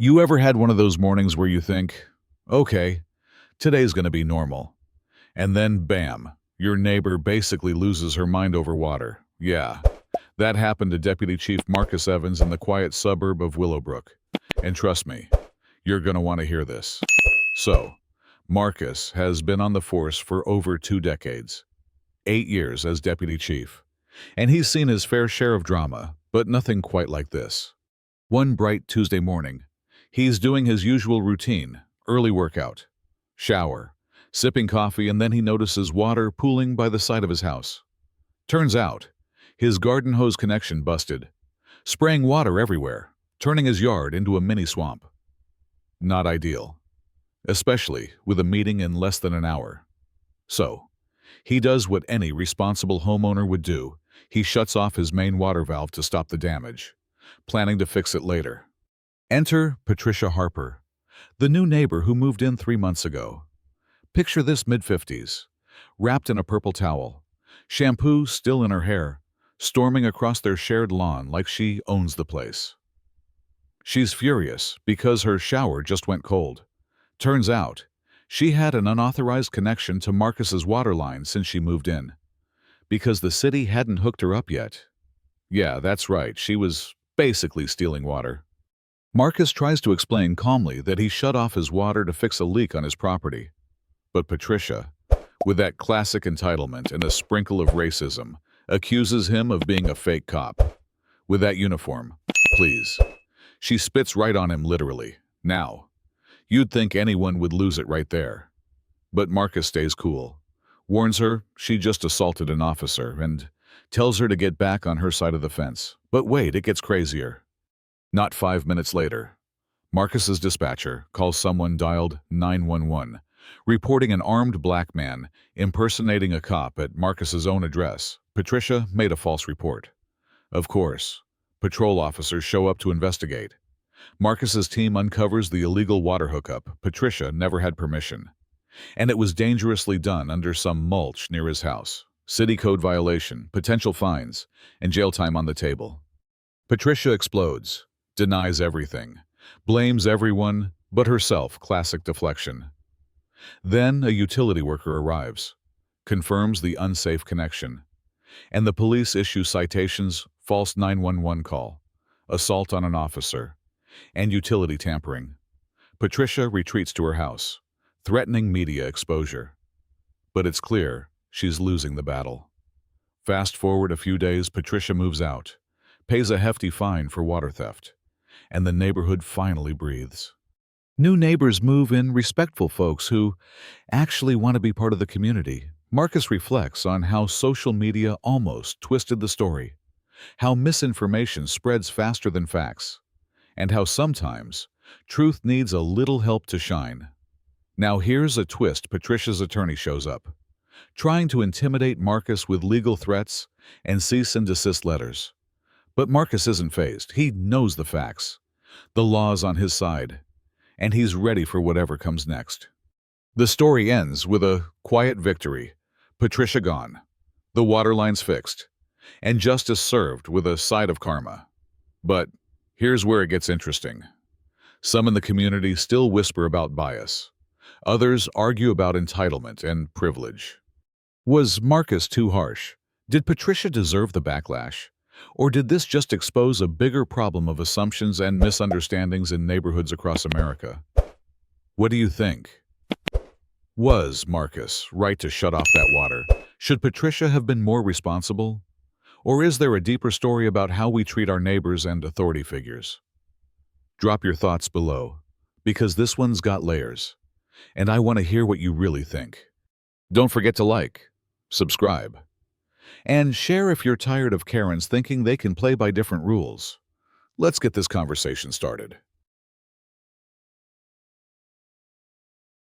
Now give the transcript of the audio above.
You ever had one of those mornings where you think, okay, today's going to be normal, and then bam, your neighbor basically loses her mind over water? Yeah, that happened to Deputy Chief Marcus Evans in the quiet suburb of Willowbrook. And trust me, you're going to want to hear this. So, Marcus has been on the force for over 2 decades, 8 years as Deputy Chief, and he's seen his fair share of drama, but nothing quite like this. One bright Tuesday morning, he's doing his usual routine, early workout, shower, sipping coffee, and then he notices water pooling by the side of his house. Turns out, his garden hose connection busted, spraying water everywhere, turning his yard into a mini swamp. Not ideal, especially with a meeting in less than an hour. So, he does what any responsible homeowner would do. He shuts off his main water valve to stop the damage, planning to fix it later. Enter Patricia Harper, the new neighbor who moved in 3 months ago. Picture this mid-50s, wrapped in a purple towel, shampoo still in her hair, storming across their shared lawn like she owns the place. She's furious because her shower just went cold. Turns out, she had an unauthorized connection to Marcus's water line since she moved in, because the city hadn't hooked her up yet. Yeah, that's right, she was basically stealing water. Marcus tries to explain calmly that he shut off his water to fix a leak on his property. But Patricia, with that classic entitlement and a sprinkle of racism, accuses him of being a fake cop. With that uniform, please. She spits right on him literally. Now, you'd think anyone would lose it right there. But Marcus stays cool, warns her she just assaulted an officer, and tells her to get back on her side of the fence. But wait, it gets crazier. Not 5 minutes later, Marcus's dispatcher calls someone dialed 911, reporting an armed black man impersonating a cop at Marcus's own address. Patricia made a false report. Of course, patrol officers show up to investigate. Marcus's team uncovers the illegal water hookup. Patricia never had permission, and it was dangerously done under some mulch near his house. City code violation, potential fines, and jail time on the table. Patricia explodes, denies everything, blames everyone but herself. Classic deflection. Then a utility worker arrives, confirms the unsafe connection, and the police issue citations: false 911 call, assault on an officer, and utility tampering. Patricia retreats to her house, threatening media exposure. But it's clear she's losing the battle. Fast forward a few days, Patricia moves out, pays a hefty fine for water theft, and the neighborhood finally breathes. New neighbors move in, respectful folks who actually want to be part of the community. Marcus reflects on how social media almost twisted the story, how misinformation spreads faster than facts, and how sometimes truth needs a little help to shine. Now here's a twist. Patricia's attorney shows up, trying to intimidate Marcus with legal threats and cease and desist letters. But Marcus isn't fazed. He knows the facts. The law's on his side, and he's ready for whatever comes next. The story ends with a quiet victory. Patricia gone, the water lines fixed, and justice served with a side of karma. But here's where it gets interesting. Some in the community still whisper about bias. Others argue about entitlement and privilege. Was Marcus too harsh? Did Patricia deserve the backlash? Or did this just expose a bigger problem of assumptions and misunderstandings in neighborhoods across America? What do you think? Was Marcus right to shut off that water? Should Patricia have been more responsible? Or is there a deeper story about how we treat our neighbors and authority figures? Drop your thoughts below, because this one's got layers, and I want to hear what you really think. Don't forget to like, subscribe, and share if you're tired of Karens thinking they can play by different rules. Let's get this conversation started.